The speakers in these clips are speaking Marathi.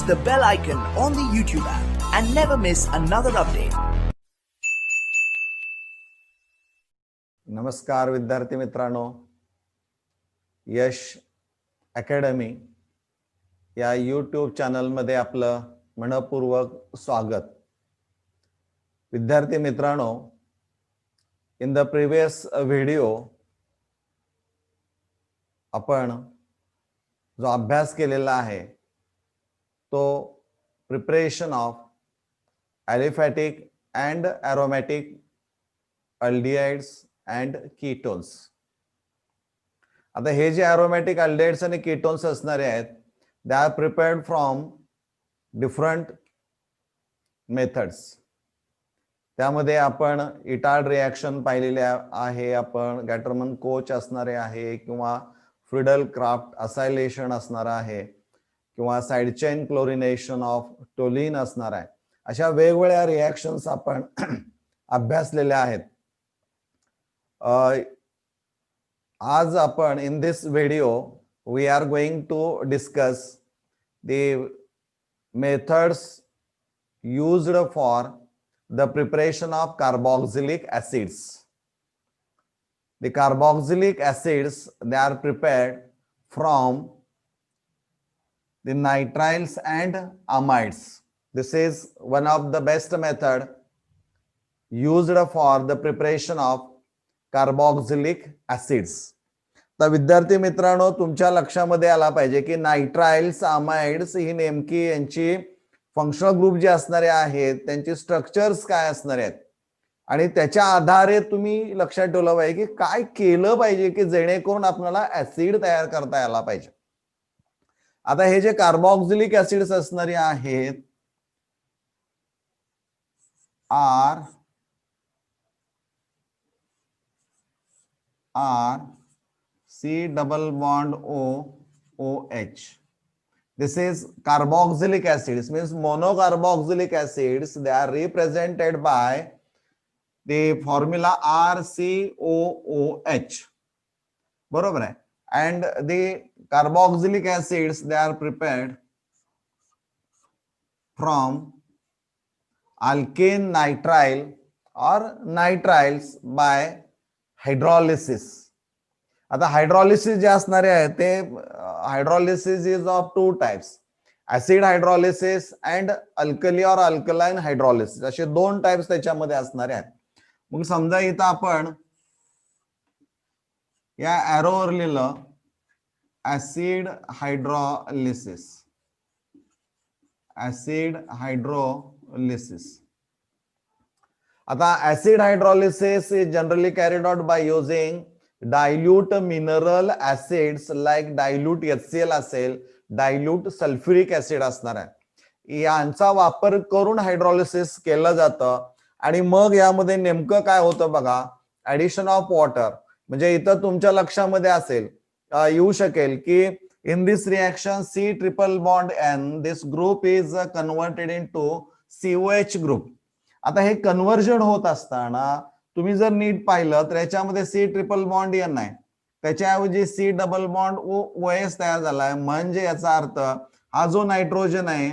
the bell icon on the YouTube app and never miss another update. नमस्कार विद्यार्थी मित्रांनो, यश अकॅडमी या यूट्यूब चॅनलमध्ये आपलं मनपूर्वक स्वागत. विद्यार्थी मित्रांनो, इन द प्रिव्हियस व्हिडिओ आपण जो अभ्यास केलेला आहे तो preparation of aliphatic and aromatic aldehydes and ketones. आता हे जे ॲरोमॅटिक अल्डिहाइड्स आणि कीटोन्स असणारे आहेत, they R prepared from different methods. त्यामध्ये आपण इटार्ड रिॲक्शन पाहिलेले आहे, आपण गॅटरमन कोच असणारे आहे, किंवा फ्रिडल क्राफ्ट असायलेशन असणार आहे, किंवा side chain chlorination of toluene असणार आहे. अशा वेगवेगळ्या रिॲक्शन्स आपण अभ्यासलेल्या आहेत. आज आपण in this video we are going to discuss the methods used for the preparation of carboxylic acids. The carboxylic acids, they are prepared from the nitriles and amides. This is one of the best method used for the preparation of carboxylic acids. तर विद्यार्थी मित्रांनो, तुमच्या लक्षामध्ये आला पाहिजे की नायट्राइल्स, अमाइड्स ही नेमकी यांची फंक्शनल ग्रुप जे असणारे आहेत त्यांचे स्ट्रक्चर्स काय असणार आहेत, आणि त्याच्या आधारे तुम्ही लक्षात ठेवलं पाहिजे की काय केलं पाहिजे की जेणेकरून आपल्याला ऍसिड तयार करता यायला पाहिजे. आता हे जे कार्बोक्सिलिक ऍसिड्स असणारे आहेत, R C double bond O H. This is carboxylic acids, means monocarboxylic acids. They are represented by the formula RCOOH. बरोबर आहे. And the carboxylic acids, they are prepared from alkane nitrile or nitriles by hydrolysis. आता हायड्रॉलिसिस जे असणारे आहे ते hydrolysis is of two types, acid hydrolysis and alkali और अल्कलाइन हायड्रॉलिसिस, असे दोन टाइप्स त्याच्यामध्ये असणारे आहेत. मग समजा इथं आपण या एरोवर लिहिलं ऍसिड हायड्रॉलिसिस. Acid hydrolysis. आता acid hydrolysis is generally carried out by using dilute mineral acids like dilute HCl असेल, dilute sulfuric acid असणार आहे. यांचा वापर करून हायड्रॉलिसिस केलं जातं. आणि मग यामध्ये नेमकं काय होतं बघा, ऍडिशन ऑफ वॉटर. म्हणजे इथं तुमच्या लक्षामध्ये असेल, येऊ शकेल की in this reaction C triple bond N, this group is converted into COH group. आता हे कन्व्हर्जन होत असताना तुम्ही जर नीट पाहिलं तर याच्यामध्ये C ट्रिपल बॉन्ड N आहे, त्याच्याऐवजी C डबल बॉन्ड OS तयार झालाय. म्हणजे याचा अर्थ हा जो नायट्रोजन आहे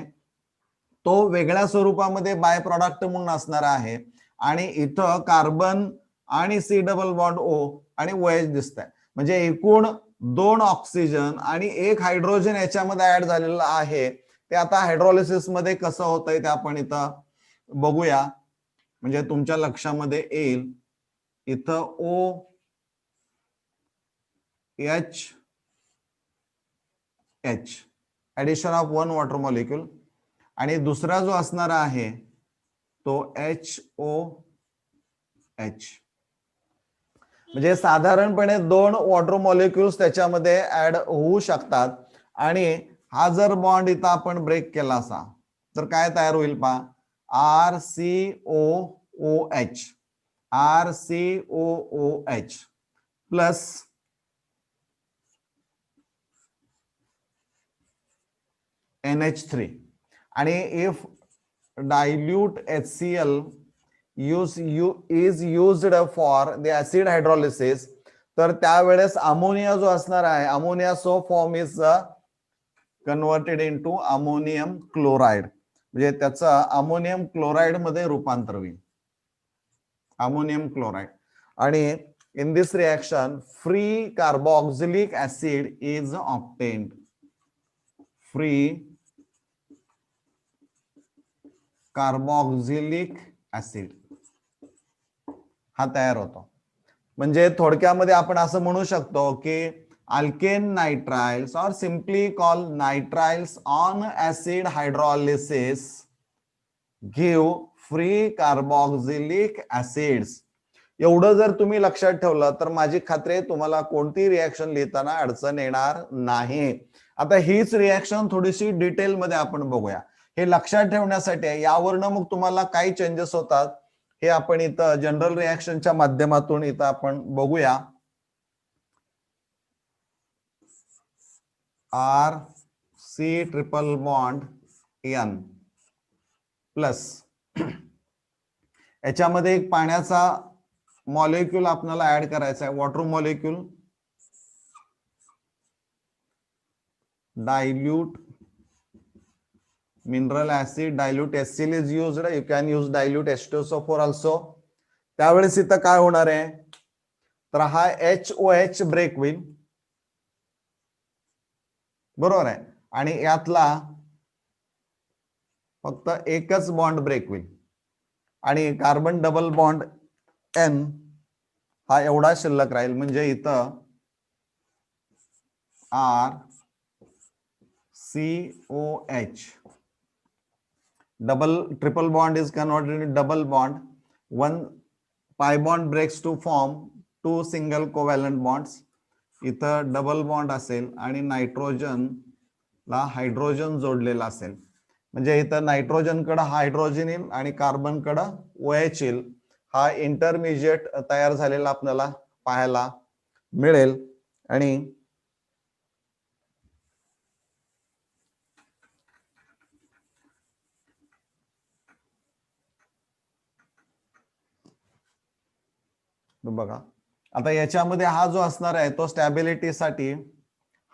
तो वेगळ्या स्वरूपामध्ये बाय प्रॉडक्ट म्हणून असणार आहे, आणि इथं कार्बन आणि C डबल बॉन्ड O आणि OH दिसत आहे. म्हणजे एकूण 2 ऑक्सिजन आणि 1 हायड्रोजन याच्यामध्ये ऍड झालेला आहे. ते आता हायड्रोलिसिस मध्ये कसं होतंय ते आपण इथं बघूया, म्हणजे तुमच्या लक्षामध्ये येईल. इथं OH addition of 1 water molecule, आणि दुसरा जो असणार आहे तो HOH. म्हणजे साधारणपणे 2 वॉटर मॉलिक्युल्स त्याच्यामध्ये ऍड होऊ शकतात. आणि हा जर बॉन्ड इथं आपण ब्रेक केला असा तर काय तयार होईल पहा, RCOOH प्लस NH3. आणि if dilute HCl is used for the acid hydrolysis, तर त्यावेळेस अमोनिया जो असणार आहे, ammonia so form is converted into ammonium chloride, म्हणजे त्याचं अमोनियम क्लोराइड मध्ये रूपांतर होईल, अमोनियम क्लोराइड. आणि in this reaction free carboxylic acid is obtained, free carboxylic acid हा तयार होतो. म्हणजे थोडक्यामध्ये आपण असं म्हणू शकतो की alkane nitriles or simply call nitriles on acid hydrolysis give free carboxylic acids. एवढं जर तुम्ही लक्षात ठेवलं तर माझी खात्री आहे तुम्हाला कोणती रिएक्शन लिहिताना अडचण येणार नाही. आता हीच रिएक्शन थोडीशी डिटेल मध्ये आपण बघूया. हे लक्षात ठेवण्यासाठी यावरनं मग तुम्हाला काही चेंजेस होतात हे आपण इथं जनरल रिएक्शनच्या माध्यमातून इथं आपण बघूया. R C triple bond N plus याच्यामध्ये एक पाण्याचा मॉलिक्यूल आपल्याला ऍड करायचा आहे, water molecule, dilute mineral acid, dilute HCl is used, you can use dilute H2SO4 also. त्यावेळेस इथं काय होणार आहे तर हा HOH ब्रेक होईल, बरोबर आहे, आणि यातला फक्त एकच बॉन्ड ब्रेक होईल आणि कार्बन डबल बॉन्ड N हा एवढा शिल्लक राहील. म्हणजे इथं RCOH double triple bond is converted into double bond, one pi bond breaks to form two single covalent bonds. इथं डबल बॉन्ड असेल आणि नायट्रोजन ला हायड्रोजन जोडलेला असेल, म्हणजे इथं नायट्रोजन कडे हायड्रोजन येईल आणि कार्बन कडे OH येईल. हा इंटरमिजिएट तयार झालेला आपल्याला पाहायला मिळेल. आणि बघा आता याच्यामध्ये हा जो असणार आहे तो स्टॅबिलिटीसाठी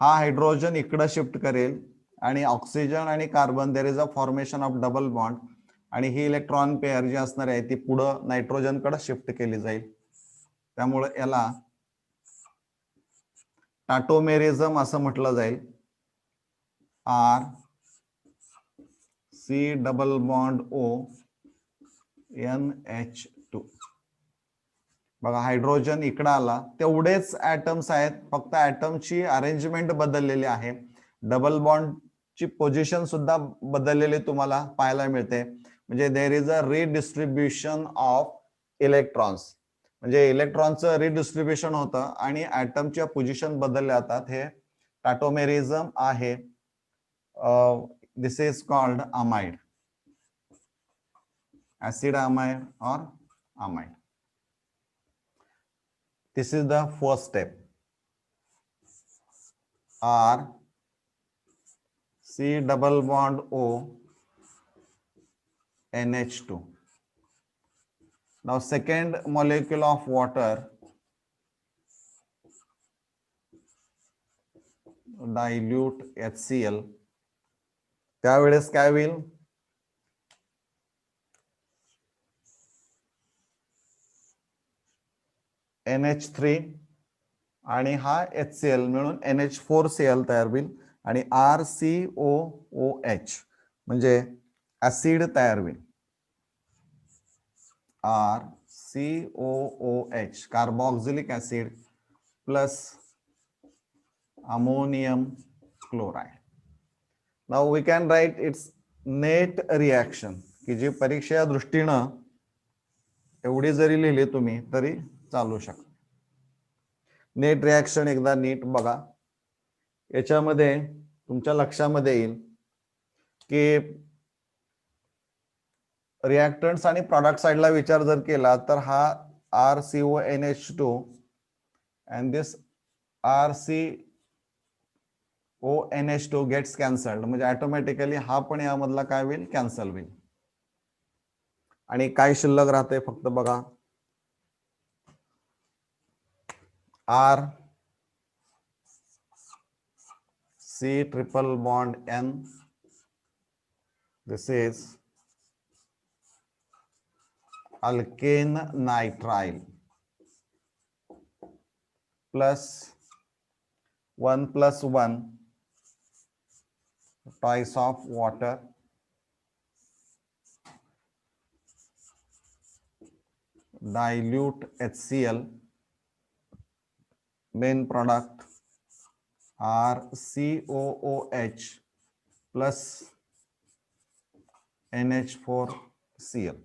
हा हायड्रोजन इकडे शिफ्ट करेल आणि ऑक्सिजन आणि carbon there is a formation of double bond आणि ही इलेक्ट्रॉन पेअर जी असणार आहे ती पुढे नायट्रोजन कडे शिफ्ट केली जाईल. त्यामुळे याला टाटोमेरिझम असं म्हटलं जाईल. R C double bond O NH2. बघा हायड्रोजन इकडे आला, तेवढेच ऍटम्स आहेत, फक्त ऍटमची अरेंजमेंट बदललेली आहे. डबल बॉन्डची पोझिशन सुद्धा बदललेली तुम्हाला पाहायला मिळते. म्हणजे there is a redistribution of electrons, म्हणजे इलेक्ट्रॉनचं रिडिस्ट्रीब्युशन होतं आणि ऍटमच्या पोझिशन बदलल्या जातात. हे टाटोमेरिझम आहे. This is called amide, acid amide or amide. This is the first step. R C double bond O NH2. Now second molecule of water, dilute HCl. त्यावेळेस काय होईल NH3 आणि हा HCl मिळून NH4Cl तयार होईल आणि RCOOH म्हणजे ऍसिड तयार होईल. RCOOH carboxylic acid plus ammonium chloride. Now we can write its net reaction, की जी परीक्षेच्या दृष्टीनं एवढी जरी लिहिली तुम्ही तरी चालू शकतो. नेट रिएक्शन एकदा नीट बघा. याच्यामध्ये तुमच्या लक्षामध्ये येईल की रिएक्टंट्स आणि प्रॉडक्ट साइडला विचार जर केला तर हा RCONH2 and this RCONH2 gets cancelled, म्हणजे ऑटोमॅटिकली हा पण यामधला काय होईल कॅन्सल होईल आणि काय शिल्लक राहते फक्त बघा C triple bond N. This is alkane nitrile plus 1 plus 1 twice of water dilute HCl. Main product are COOH plus NH4Cl.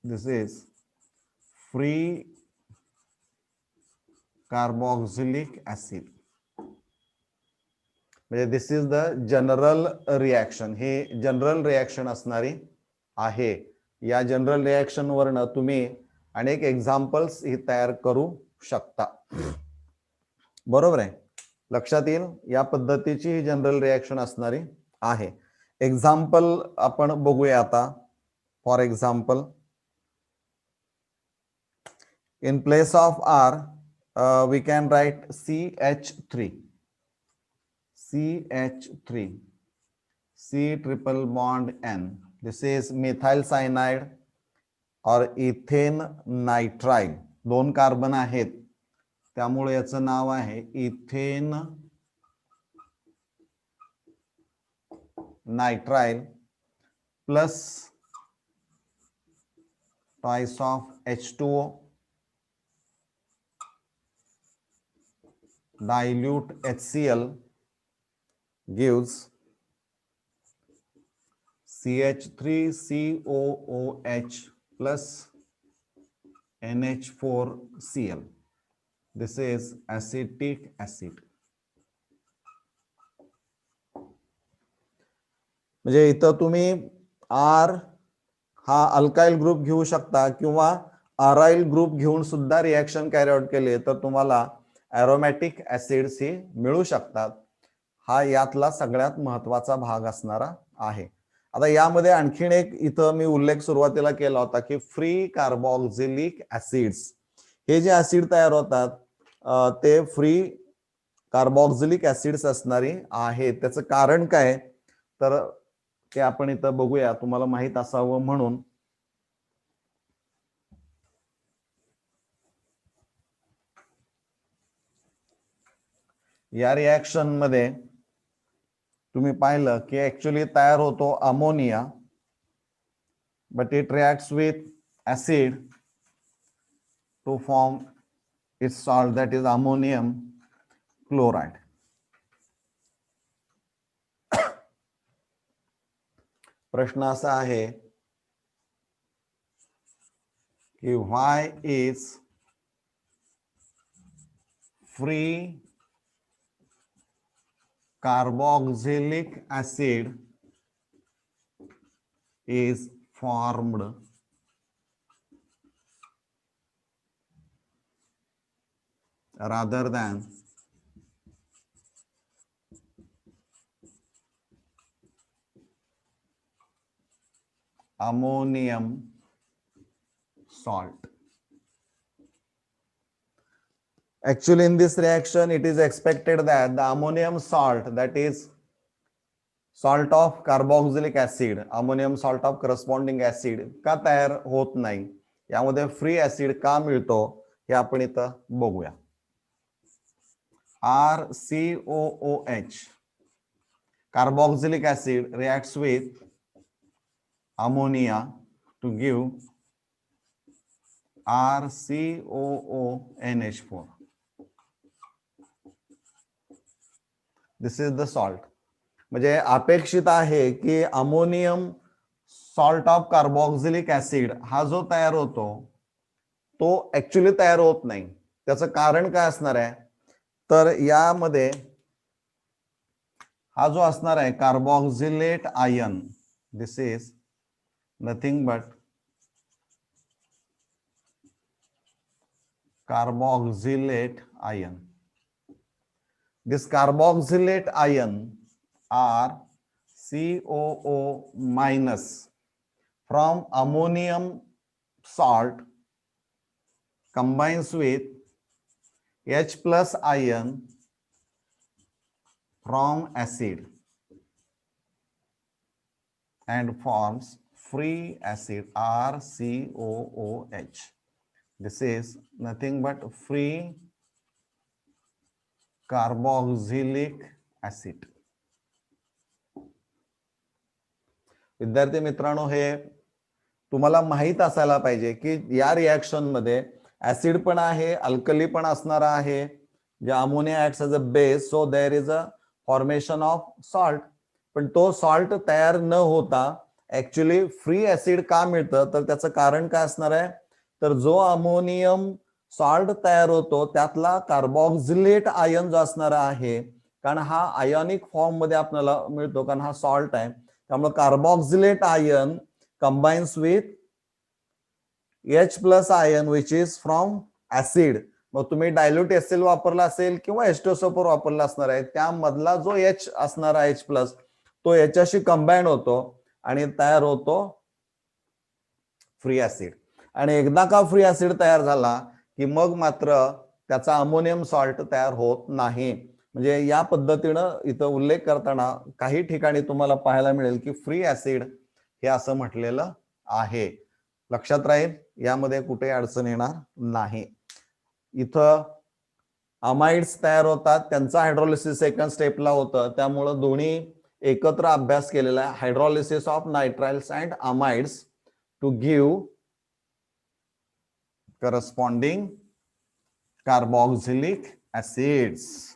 This is free carboxylic acid. म्हणजे दिस इज द जनरल रिॲक्शन. हे जनरल रिॲक्शन असणारी आहे. या जनरल रिॲक्शन वरनं तुम्ही अनेक एक्झाम्पल्स ही तयार करू शकता. बरोबर आहे. लक्षात येईल या पद्धतीची ही जनरल रिॲक्शन असणारी आहे. एक्झाम्पल आपण बघूया आता. For example, in place of R, we can write CH3. CH3, C triple bond N. This is methyl cyanide or ethane nitrile. 2 carbon आहेत त्यामुळे याचं नाव आहे ethane nitrile plus twice of H2O dilute HCl gives CH3COOH plus NH4Cl. This is acetic acid. म्हणजे इथं तुम्ही R हा अल्काइल ग्रुप घेऊ शकता किंवा अराइल ग्रुप घेऊन सुद्धा रिएक्शन कॅरी आउट केले तर तुम्हाला एरोमॅटिक ऍसिड्स ही मिळू शकतात. हा यातला सगळ्यात महत्वाचा भाग असणारा आहे. आता यामध्ये आणखीन एक इथं मी उल्लेख सुरुवातीला केला होता की फ्री कार्बोक्सिलिक ऍसिड्स. हे जे ऍसिड तयार होतात ते फ्री कार्बोक्सिलिक ऍसिड्स असणारी आहेत. त्याचं कारण काय तर ते आपण इथं बघूया, तुम्हाला माहित असावं म्हणून. या रिएक्शन मध्ये तुम्ही पाहिलं की ऍक्च्युअली तयार होतो ammonia, but it reacts with acid to form its salt that is ammonium chloride. प्रश्न असा आहे की why is free carboxylic acid is formed rather than ammonium salt. Actually, in this reaction, it is expected that the ammonium salt, that is salt of carboxylic acid, ammonium salt of corresponding acid, का तयार होत नाही, यामध्ये फ्री ऍसिड का मिळतो हे आपण इथं बघूया. RCOOH, carboxylic acid, reacts with ammonia to give RCOONH4. This is the salt. म्हणजे अपेक्षित आहे की ammonium salt of carboxylic acid हा जो तयार होतो तो ऍक्च्युअली तयार होत नाही. त्याचं कारण काय असणार आहे तर यामध्ये हा जो असणार आहे carboxylate ion, this is nothing but carboxylate ion. This carboxylate ion are COO minus from ammonium salt combines with H plus ion from acid and forms free acid RCOOH. This is nothing but free carboxylic acid. विद्यार्थी मित्रांनो, हे तुम्हाला माहित असायला पाहिजे की या रिएक्शन मध्ये ऍसिड पण आहे, अल्कली पण असणार आहे, जे ammonia acts as a base, so there is a formation of salt. पण तो सॉल्ट तयार न होता ऍक्च्युअली फ्री ऍसिड का मिळतं, तर त्याचं कारण काय असणार आहे, तर जो अमोनियम सॉल्ट तयार होतो त्यातला कार्बोक्सिलेट आयन जो असणार आहे, कारण हा आयोनिक फॉर्म मध्ये आपल्याला मिळतो, कारण हा सॉल्ट आहे, त्यामुळे carboxylate ion combines with H plus ion which is from acid. मग तुम्ही डायल्यूट एसएल वापरला असेल किंवा एस्टोसोपर वापरला असणार आहे, त्यामधला जो H असणारा H प्लस तो याच्याशी कंबाईन होतो आणि तयार होतो फ्री ऍसिड. आणि एकदा का फ्री ऍसिड तयार झाला की मग मात्र त्याचा अमोनियम सॉल्ट तयार होत नाही. म्हणजे या पद्धतीनं इथं उल्लेख करताना काही ठिकाणी तुम्हाला पाहायला मिळेल की फ्री ऍसिड हे असं म्हटलेलं आहे. लक्षात राहील, यामध्ये कुठे अडचण येणार नाही. इथं अमाइड्स तयार होतात, त्यांचा हायड्रोलिसिस सेकंड स्टेपला होतं, त्यामुळं दोन्ही एकत्र अभ्यास केलेला आहे. Hydrolysis of nitriles and amides to give corresponding carboxylic acids.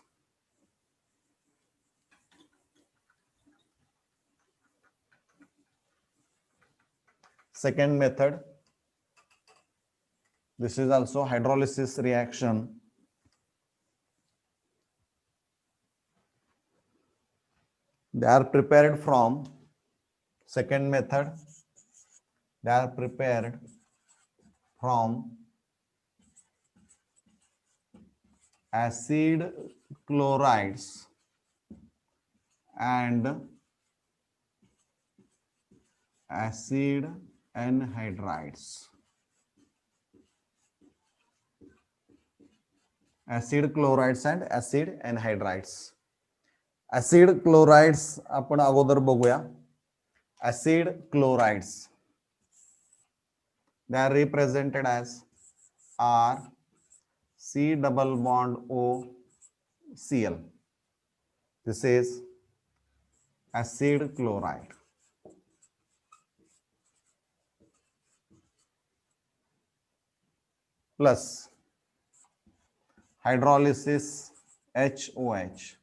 Second method, this is also hydrolysis reaction. They are prepared from, second method, they are prepared from acid chlorides and acid anhydrides. Acid chlorides and acid anhydrides. Acid chlorides आपण अगोदर बघूया. Acid chlorides, they are represented as R C double bond O Cl. This is acid chloride. Plus hydrolysis HOH.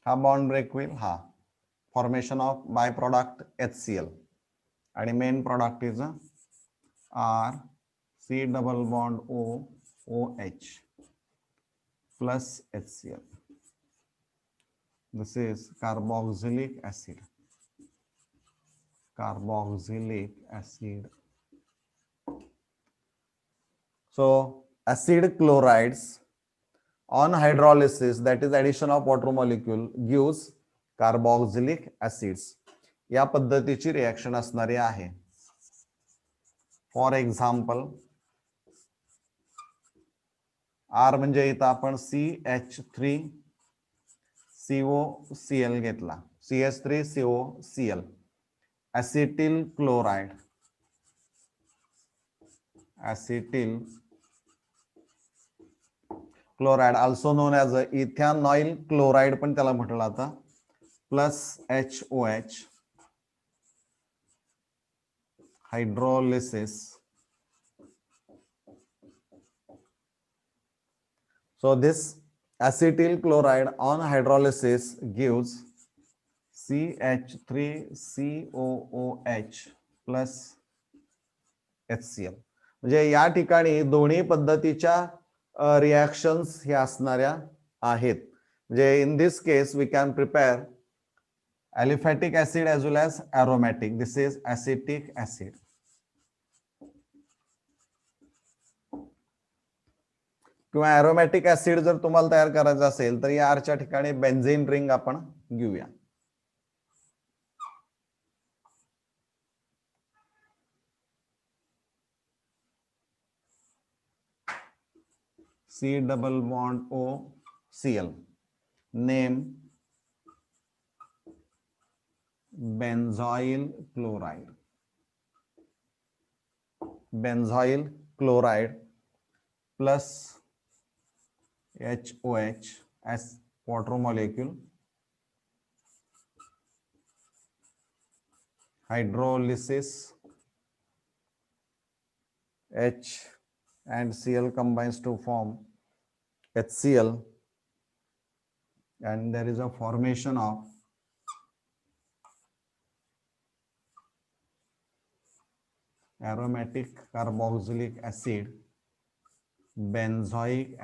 हा बॉन्ड ब्रेक होईल, हा formation of by product HCl आणि main product is R C double bond O OH plus HCl. This is carboxylic acid. Carboxylic acid. So acid chlorides on hydrolysis, that is addition of water molecule, gives carboxylic acids. या पद्धतीची रिएक्शन असणारी आहे. फॉर एक्झाम्पल R म्हणजे इथं आपण CH3COCl घेतला, CH3COCl, acetyl chloride, acetyl chloride also known as ethanoyl chloride पण त्याला म्हटलं जातं, plus HOH, hydrolysis. So this acetyl chloride on hydrolysis gives CH3COOH plus HCl. म्हणजे या ठिकाणी दोन्ही पद्धतीच्या रिएक्शन्स हे असणाऱ्या आहेत. म्हणजे in this case we can prepare aliphatic acid as well as aromatic. This is acetic acid. किंवा aromatic acid जर तुम्हाला तयार करायचं असेल तर या R च्या ठिकाणी बेन्झीन रिंग आपण घेऊया. C double bond O Cl. Name benzoyl chloride. Benzoyl chloride plus HOH as water molecule. Hydrolysis, H and Cl combines to form HCl, and there is a formation of aromatic carboxylic acid, benzoic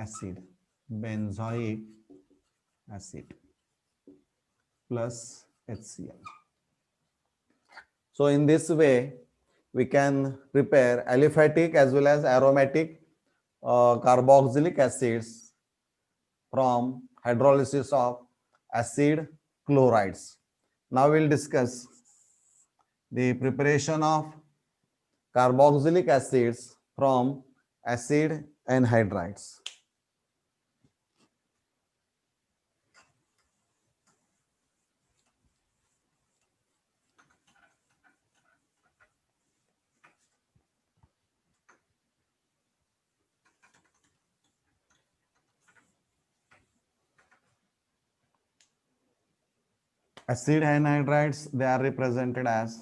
acid plus HCl. So in this way, we can prepare aliphatic as well as aromatic carboxylic acids from hydrolysis of acid chlorides. Now we'll discuss the preparation of carboxylic acids from acid anhydrides. Acid anhydrides, they are represented as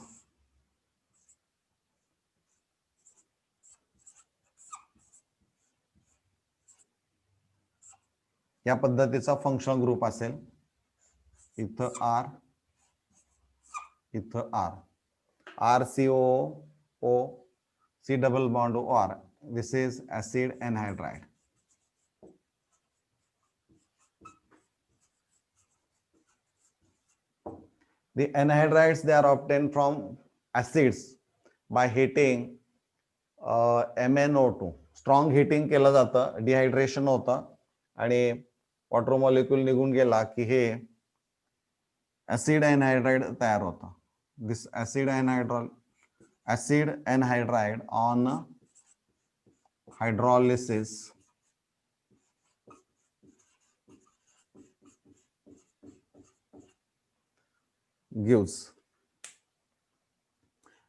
या पद्धतीचा फंक्शनल ग्रुप असेल, इथं R, इथं R, RCOO, C double bond OR. This is acid anhydride. The anhydrides, they are obtained from acids by heating MnO2. Strong heating केलं जातं, डिहायड्रेशन होतं आणि वॉटर मॉलिक्यूल निघून गेला की हे ऍसिड एनहायड्राइड तयार होतं. दिस ऍसिड एनहायड्राइड ऑन हायड्रॉलिसिस गिव्स.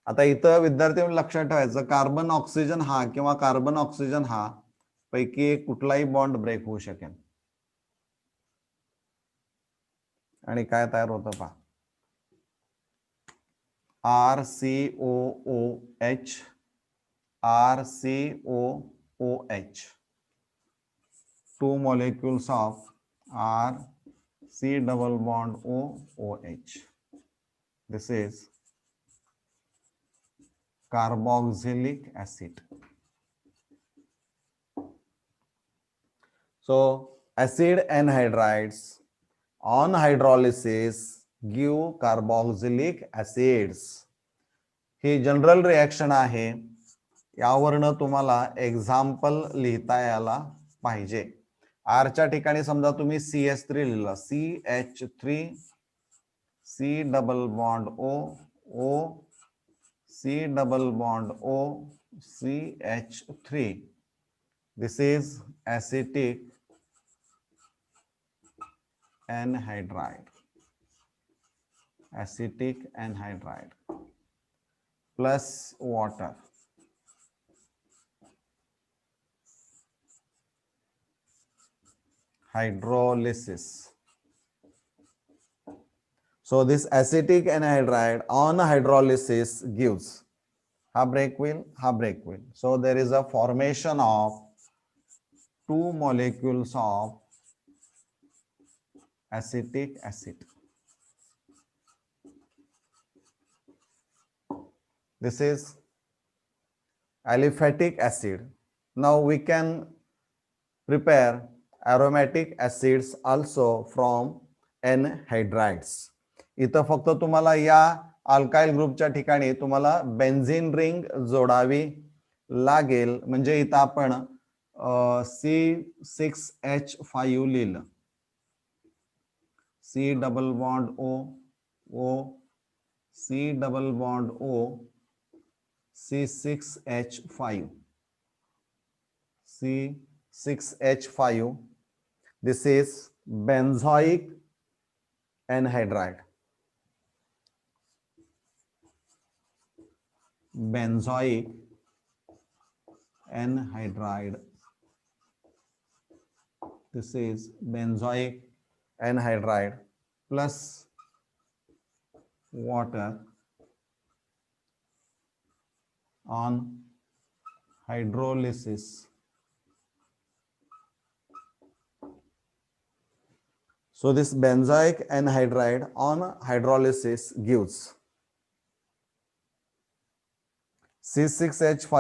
आता इथं विद्यार्थी लक्षात ठेवायचं, कार्बन ऑक्सिजन हा किंवा कार्बन ऑक्सिजन हा पैकी एक कुठलाही बॉन्ड ब्रेक होऊ शकेल आणि काय तयार होतं पहा, RCOOH, two molecules of RC double bond OOH. This is carboxylic acid. So acid anhydrides on hydrolysis give carboxylic acids. He general reaction आहे, यावरनं तुम्हाला एक्झाम्पल लिहिता यायला पाहिजे. R च्या ठिकाणी समजा तुम्ही CH3 लिहिलं, CH3, C double bond O, C double bond O, CH3. This is acetic anhydride. Acetic anhydride plus water. Hydrolysis. So this acetic anhydride on hydrolysis gives ha break will. So there is a formation of two molecules of acetic acid. This is aliphatic acid. Now we can prepare aromatic acids also from anhydrides. इथं फक्त तुम्हाला या अल्काइल ग्रुपच्या ठिकाणी तुम्हाला बेन्झीन रिंग जोडावी लागेल. म्हणजे इथं आपण C6H5 लिहिलं, C double bond O, C double bond O, C6H5, 6H5. This is benzoic anhydride. Benzoic anhydride. This is benzoic anhydride plus water on hydrolysis. So this benzoic anhydride on hydrolysis gives C6H5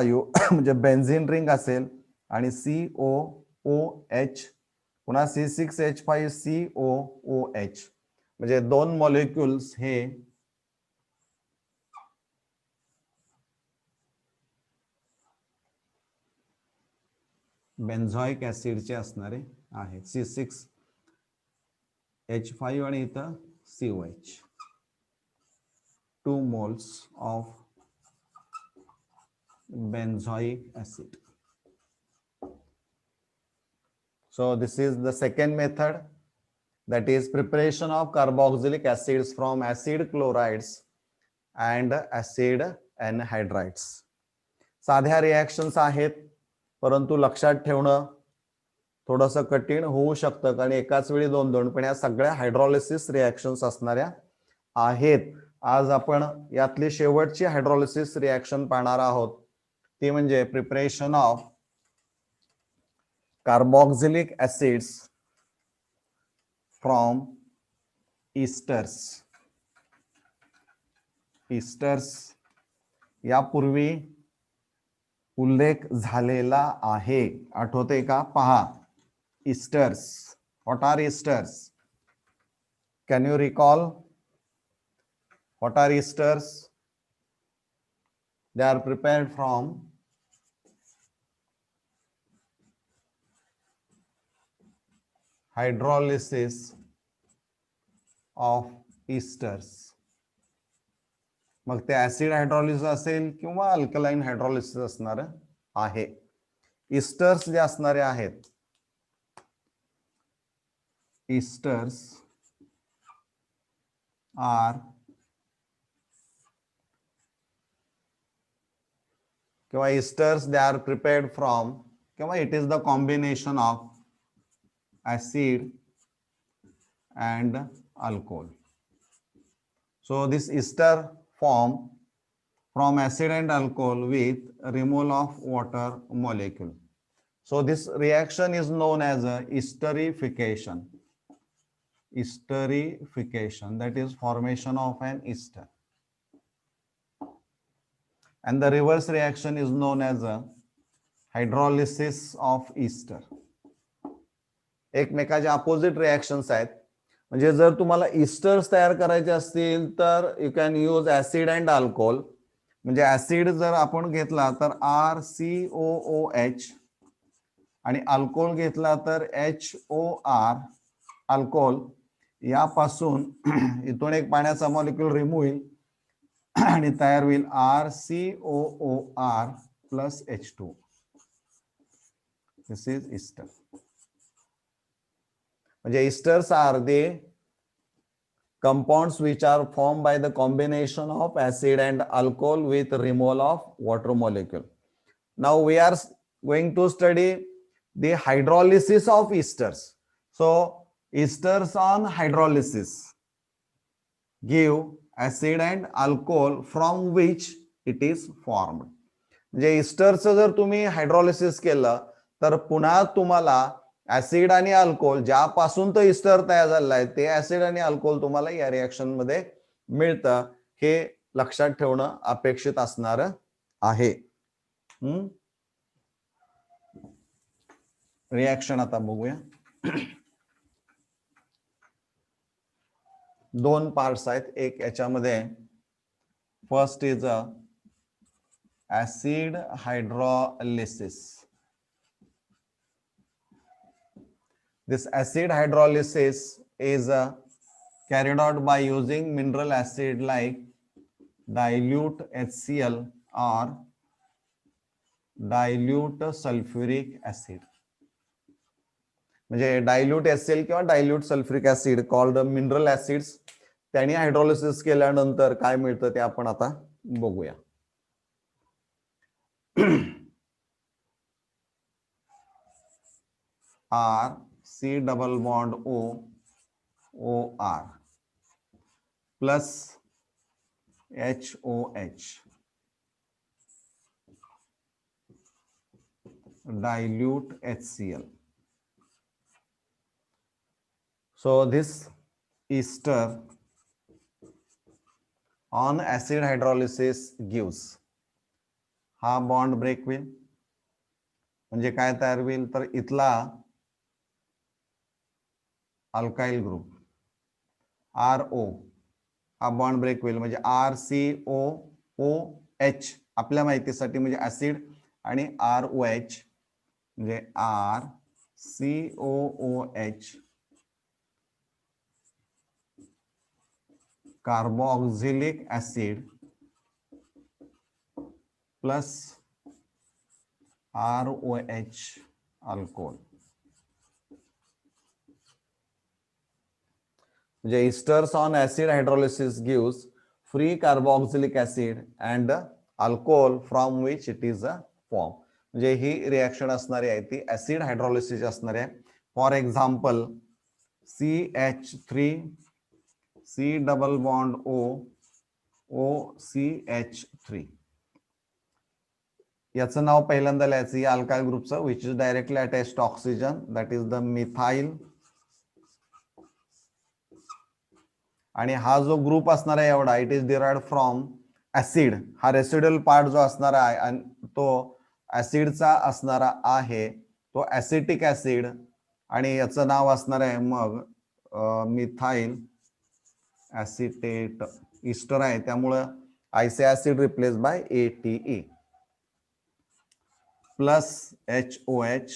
म्हणजे बेन्झीन रिंग असेल आणि COOH पुन्हा C6H5COOH म्हणजे दोन मॉलिक्युल्स हे बेन्झॉइक ऍसिडचे असणारे आहेत. C6H5 आणि इथं COH. 2 moles of benzoic acid. So this is the second method, that is preparation of carboxylic acids from acid chlorides and acid anhydrides. साध्या रिएक्शन्स आहेत, परंतु लक्षात ठेवणं थोडंसं कठीण होऊ शकतं कारण एकाच वेळी दोन पण या सगळ्या हायड्रोलिसिस रिएक्शन्स असणाऱ्या आहेत. आज आपण यातली शेवटची हायड्रोलिसिस रिएक्शन पाहणार आहोत, ती म्हणजे preparation of carboxylic acids from esters. Esters यापूर्वी उल्लेख झालेला आहे, आठवते का? पहा, esters. What are esters? Can you recall what are esters? They are prepared from hydrolysis of esters. मग ते ऍसिड हायड्रोलिसिस असेल किंवा अल्कलाइन हायड्रोलिसिस असणार आहे. इस्टर्स जे असणारे आहेत, इस्टर्स आर किंवा esters they are prepared from किंवा it is the combination of acid and alcohol. So this ester form from acid and alcohol with removal of water molecule. So this reaction is known as a esterification. Esterification, that is formation of an ester. And the reverse reaction is known as a hydrolysis of ester. एकमेकाच्या अपोजिट रिएक्शन्स आहेत. म्हणजे जर तुम्हाला इस्टर्स तयार करायचे असतील तर you can use acid and alcohol. म्हणजे ऍसिड जर आपण घेतला तर RCOOH आणि अल्कोहोल घेतला तर HOR अल्कोहोल. यापासून इथून एक पाण्याचा मॉलिक्यूल रिमूव्ह होईल आणि तयार होईल RCOOR plus H2. This is ester. म्हणजे esters are the compounds which are formed by the combination of acid and alcohol with removal of water molecule. Now we are going to study the hydrolysis of esters. So esters on hydrolysis give acid and alcohol from which it is formed. म्हणजे इस्टरचं जर तुम्ही हायड्रोलिसिस केलं तर पुन्हा तुम्हाला ऍसिड आणि अल्कोहोल ज्यापासून तो इस्टर तयार झालेला आहे ते ऍसिड आणि अल्कोहोल तुम्हाला या रिएक्शन मध्ये मिळतं. हे लक्षात ठेवणं अपेक्षित असणार आहे. रिएक्शन आता बघूया. दोन पार्ट्स आहेत. एक याच्यामध्ये first is a acid hydrolysis. This acid hydrolysis is carried out by using mineral acid like dilute HCl or dilute sulfuric acid. म्हणजे डायल्यूट HCl किंवा dilute sulphuric acid called mineral acids, त्यांनी हायड्रोलिसिस केल्यानंतर काय मिळतं ते आपण आता बघूया. R C double bond OR plus HOH dilute HCl. So this ester on acid hydrolysis gives, हा बॉन्ड ब्रेक होईल म्हणजे काय तयार होईल तर इथला अल्काइल ग्रुप RO हा बॉन्ड ब्रेक होईल म्हणजे RCOOH आपल्या माहितीसाठी म्हणजे ऍसिड आणि ROH म्हणजे RCOOH carboxylic acid plus ROH alcohol. म्हणजे esters on acid hydrolysis gives free carboxylic acid and alcohol from which it is a form. म्हणजे ही रिएक्शन असणारी आहे ती ऍसिड हायड्रोलिसिस असणारी आहे. For example CH3 C double bond OCH3, याचं नाव पहिल्यांदा लिहायचं या अल्काइल ग्रुपचं, which is directly attached to oxygen, that is the methyl. आणि हा जो ग्रुप असणार आहे एवढा, it is derived from acid. हा रेसिड्युअल पार्ट जो असणार आहे आणि तो ऍसिडचा असणारा आहे तो ऍसिटिक ऍसिड, आणि याचं नाव असणार आहे मग मिथाइल ऍसिटेट. इस्टर आहे त्यामुळं आयसे acid replace by ATE plus HOH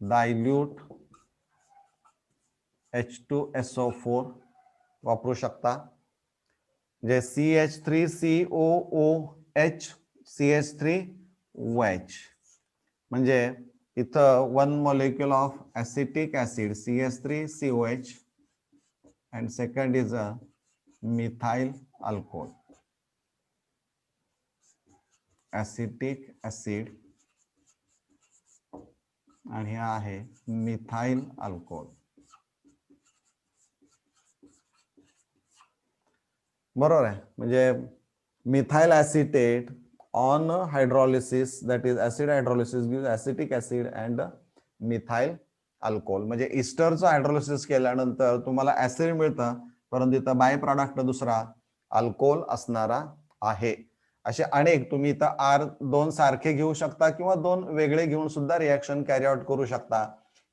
dilute H2SO4 वापरू शकता. जे CH3COOH CH3OH म्हणजे इथं 1 molecule of acetic acid CH3COH and second is a methyl alcohol, acetic acid आणि हे आहे मिथाइल अल्कोहोल. बरोबर आहे. म्हणजे methyl acetate on hydrolysis, that is acid hydrolysis give acetic acid and methyl alcohol. म्हणजे इस्टरचं हायड्रोलिसिस केल्यानंतर तुम्हाला ऍसिड मिळतं, परंतु इथं बाय प्रॉडक्ट दुसरा अल्कोहोल असणारा आहे. असे अनेक तुम्ही इथं R2 सारखे घेऊ शकता किंवा 2 वेगळे घेऊन सुद्धा रिएक्शन कॅरी आउट करू शकता.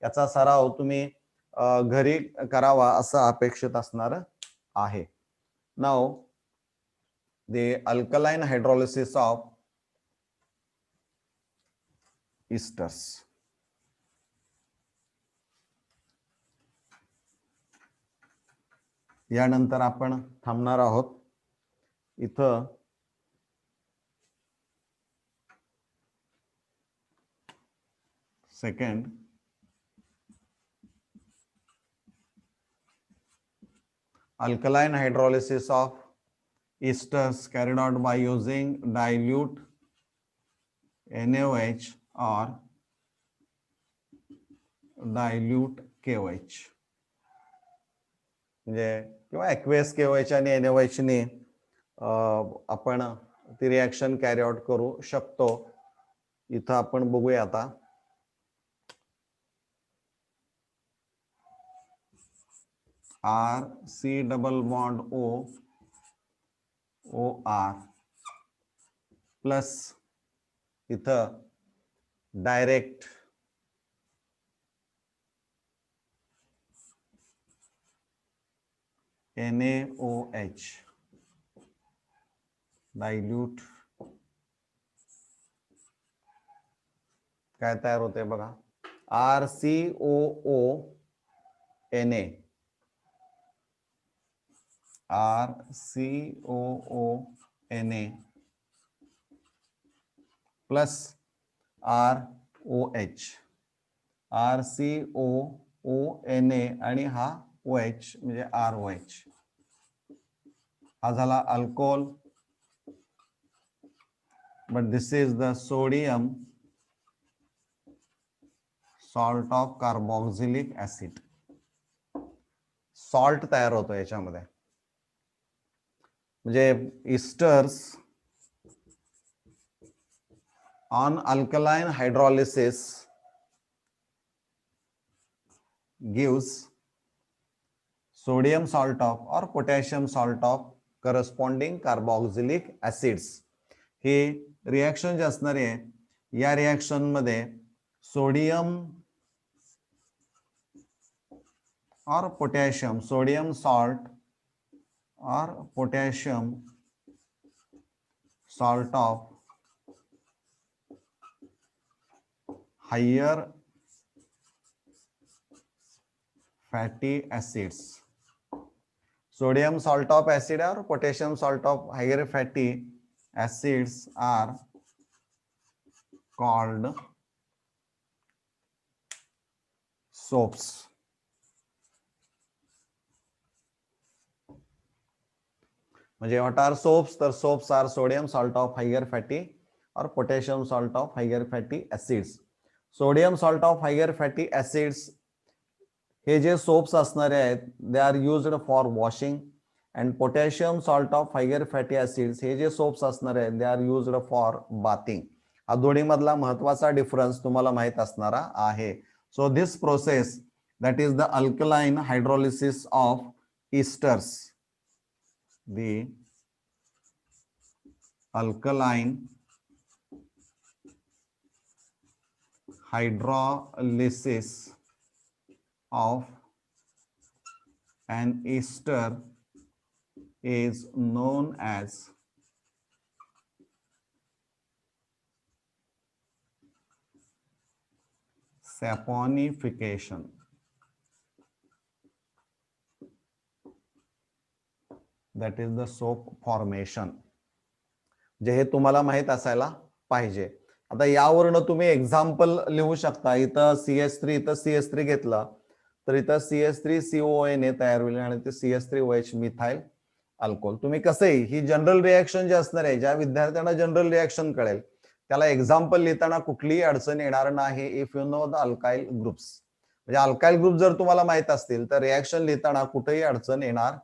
याचा सराव तुम्ही घरी करावा असं अपेक्षित असणार आहे. Now the alkaline hydrolysis of esters. यानंतर आपण थांबणार आहोत. इथं second alkaline hydrolysis of esters carried out by using dilute NaOH or dilute KOH. म्हणजे किंवा ॲक्वेस KOH आणि NaOH ने आपण ती रिएक्शन कॅरी आउट करू शकतो. इथं आपण बघूया आता. RC double bond OR plus इथं डायरेक्ट NaOH डायल्यूट काय तयार होते बघा, RCOONA RCOONA plus ROH, RCOONA आणि हा OH म्हणजे ROH. हा झाला alcohol. But this is the sodium salt of carboxylic acid. Salt तयार होतो याच्यामध्ये. म्हणजे इस्टर्स on alkaline hydrolysis gives sodium salt of or potassium salt of corresponding carboxylic acids. ही रिएक्शन जी असणार आहे, या रिएक्शन मध्ये sodium or potassium, sodium salt or potassium salt of higher fatty acids, sodium salt of acid or potassium salt of higher fatty acids are called soaps. म्हणजे what are soaps? तर soaps are sodium salt of higher fatty or potassium salt of higher fatty acids. Sodium salt of higher fatty acids हे जे सोप्स असणारे आहेत, they are used for washing. And potassium salt of higher fatty acids हे जे सोप्स असणार आहेत, they are used for bathing. हा दोन्ही मधला महत्वाचा डिफरन्स तुम्हाला माहित असणारा आहे. So this process that is the alkaline hydrolysis of esters. The alkaline hydrolysis of an ester is known as saponification. That is the soap formation. जे हे तुम्हाला माहित असायला पाहिजे. आता यावरून तुम्ही एक्झाम्पल लिहू शकता. इथं CH3, इथं CH3 घेतला तर इथं CH3CONA तयार होईल आणि ते CH3OH मिथाइल अल्कोहोल. तुम्ही कसंही ही जनरल रिएक्शन जी असणार आहे, ज्या विद्यार्थ्यांना जनरल रिएक्शन कळेल त्याला एक्झाम्पल लिहिताना कुठलीही अडचण येणार नाही. If you know the alkyl groups, म्हणजे अल्काइल ग्रुप जर तुम्हाला माहित असतील तर रिएक्शन लिहिताना कुठेही अडचण येणार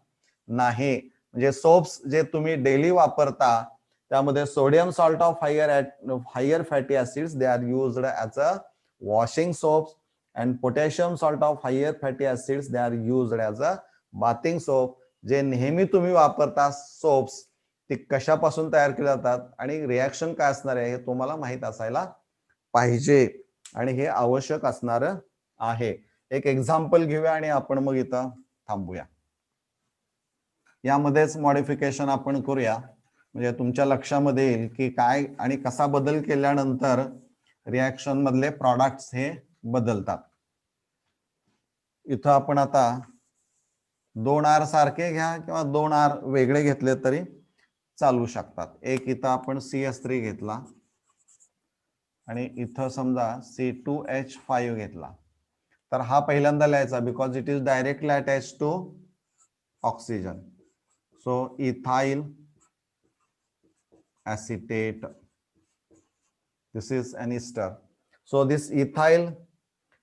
नाही. म्हणजे सोप्स जे तुम्ही डेली वापरता त्यामध्ये sodium salt of higher fatty acids they are used as a washing soaps. and potassium salt of higher fatty acids they are used as a bathing soap. जे नेहमी तुम्ही वापरता सोप्स ते कशापासून तयार केले जातात आणि रिएक्शन काय असणार आहे हे तुम्हाला माहित असायला पाहिजे आणि हे आवश्यक असणार आहे. एक एक्झाम्पल घेऊया आणि आपण मग इथं थांबूया. यामध्येच मॉडिफिकेशन आपण करूया म्हणजे तुमच्या लक्षामध्ये येईल की काय आणि कसा बदल केल्यानंतर रिएक्शन मधले प्रॉडक्ट्स हे बदलतात. इथं आपण आता 2 R सारखे घ्या किंवा 2 R वेगळे घेतले तरी चालू शकतात. एक इथं आपण CH3 घेतला आणि इथं समजा C2H5 घेतला तर हा पहिल्यांदा लिहायचा because it is directly attach to oxygen. So ethyl acetate, this is an ester. So this ethyl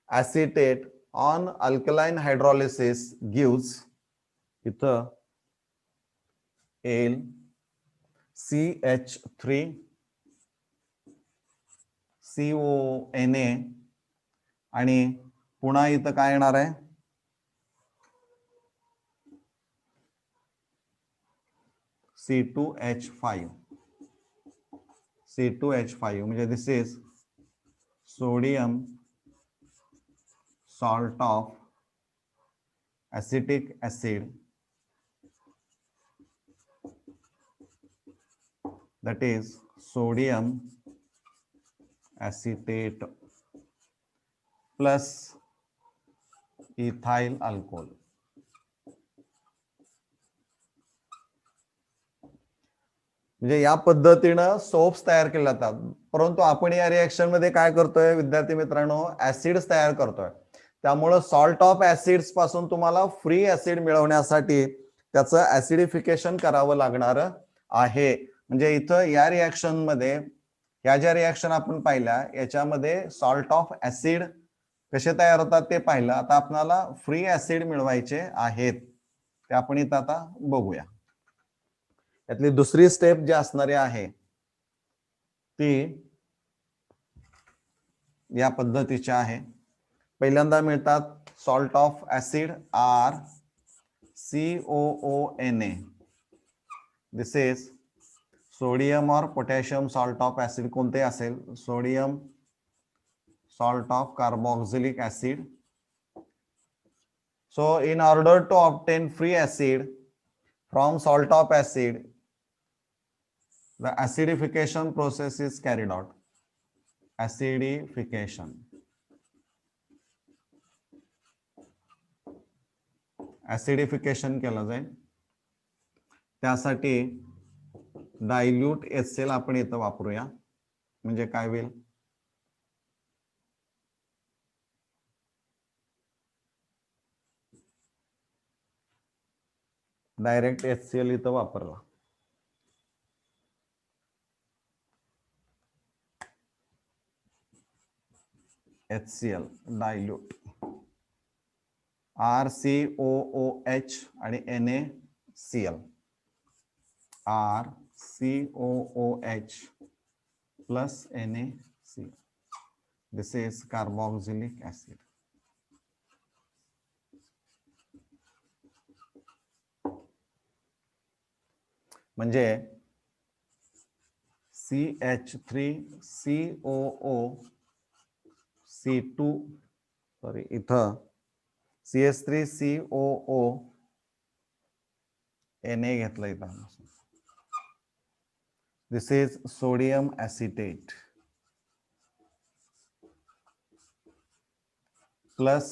acetate on alkaline hydrolysis gives ether Al CH3 CONA आणि पुन्हा इथं काय येणार आहे C2H5 म्हणजे this is sodium salt of acetic acid that is sodium acetate plus ethyl alcohol. म्हणजे या पद्धतीनं सोप्स तयार केले जातात. परंतु आपण या रिएक्शन मध्ये काय करतोय विद्यार्थी मित्रांनो, ऍसिड्स तयार करतोय. त्यामुळे सॉल्ट ऑफ ऍसिड्स पासून तुम्हाला फ्री ऍसिड मिळवण्यासाठी त्याचं ऍसिडिफिकेशन करावं लागणार आहे. म्हणजे इथं या रिएक्शन मध्ये या ज्या रिएक्शन आपण पाहिल्या याच्यामध्ये सॉल्ट ऑफ ऍसिड कसे तयार होतात ते पाहिलं. आता आपल्याला फ्री ऍसिड मिळवायचे आहेत ते आपण इथं आता बघूया. यातली दुसरी स्टेप जी असणारी आहे ती या पद्धतीची आहे. पहिल्यांदा मिळतात salt of acid RCOONA. This is sodium or potassium salt of acid. कोणते असेल? Sodium salt of carboxylic acid. So in order to obtain free acid from salt of acid, the acidification process is carried out. Acidification. Acidification केलं जाईल. त्यासाठी डायल्यूट HCl आपण इथं वापरूया. म्हणजे काय होईल? डायरेक्ट HCl इथं वापरला. HCl डायल्यूट RCOOH आणि NaCl. RCOOH plus NaCl. This is carboxylic acid. म्हणजे CH3COO सॉरी इथं CH3COO Na घेतलं इथं. This is sodium acetate plus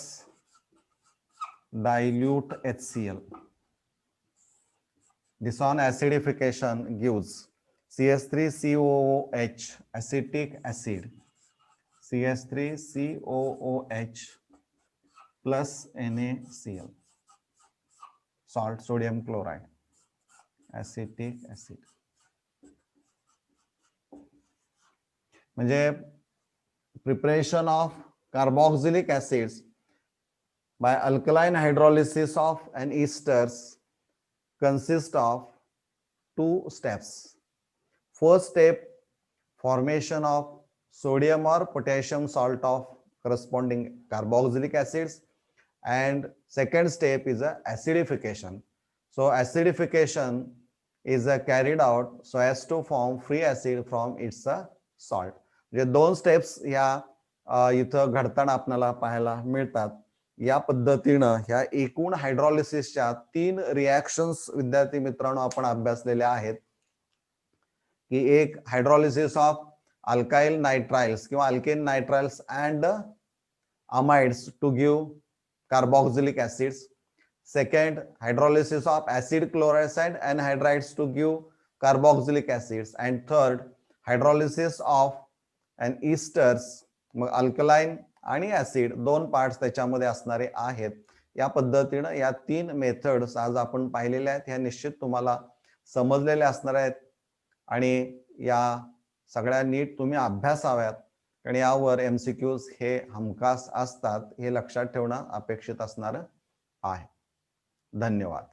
dilute HCl. This on acidification gives CH3COOH acetic acid, CH3COOH plus NaCl, salt sodium chloride, acetic acid. म्हणजे preparation of carboxylic acids by alkaline hydrolysis of an esters consist of two steps. First step, formation of sodium or potassium salt of corresponding carboxylic acids, and second step is acidification. So acidification is carried out so as to form free acid from its salt. म्हणजे दोन स्टेप्स या इथं घडताना आपल्याला पाहायला मिळतात. या पद्धतीनं ह्या एकूण हायड्रॉलिसिसच्या 3 रिएक्शन्स विद्यार्थी मित्रांनो आपण अभ्यासलेल्या आहेत. की एक हायड्रॉलिसिस ऑफ अल्काइल नायट्राइल्स किंवा alkane nitriles and amides to give carboxylic acids. Second, hydrolysis of acid chlorides and anhydrides to give carboxylic acids. And third, hydrolysis of and esters. मग अल्कलाइन आणि ऍसिड दोन पार्ट्स त्याच्यामध्ये असणारे आहेत. या पद्धतीनं या 3 मेथड्स आज आपण पाहिलेल्या आहेत. ह्या निश्चित तुम्हाला समजलेल्या असणार आहेत आणि या सगळ्या नीट तुम्ही अभ्यासाव्यात, कारण यावर MCQs हे हमखास असतात. हे लक्षात ठेवणं अपेक्षित असणार आहे. धन्यवाद.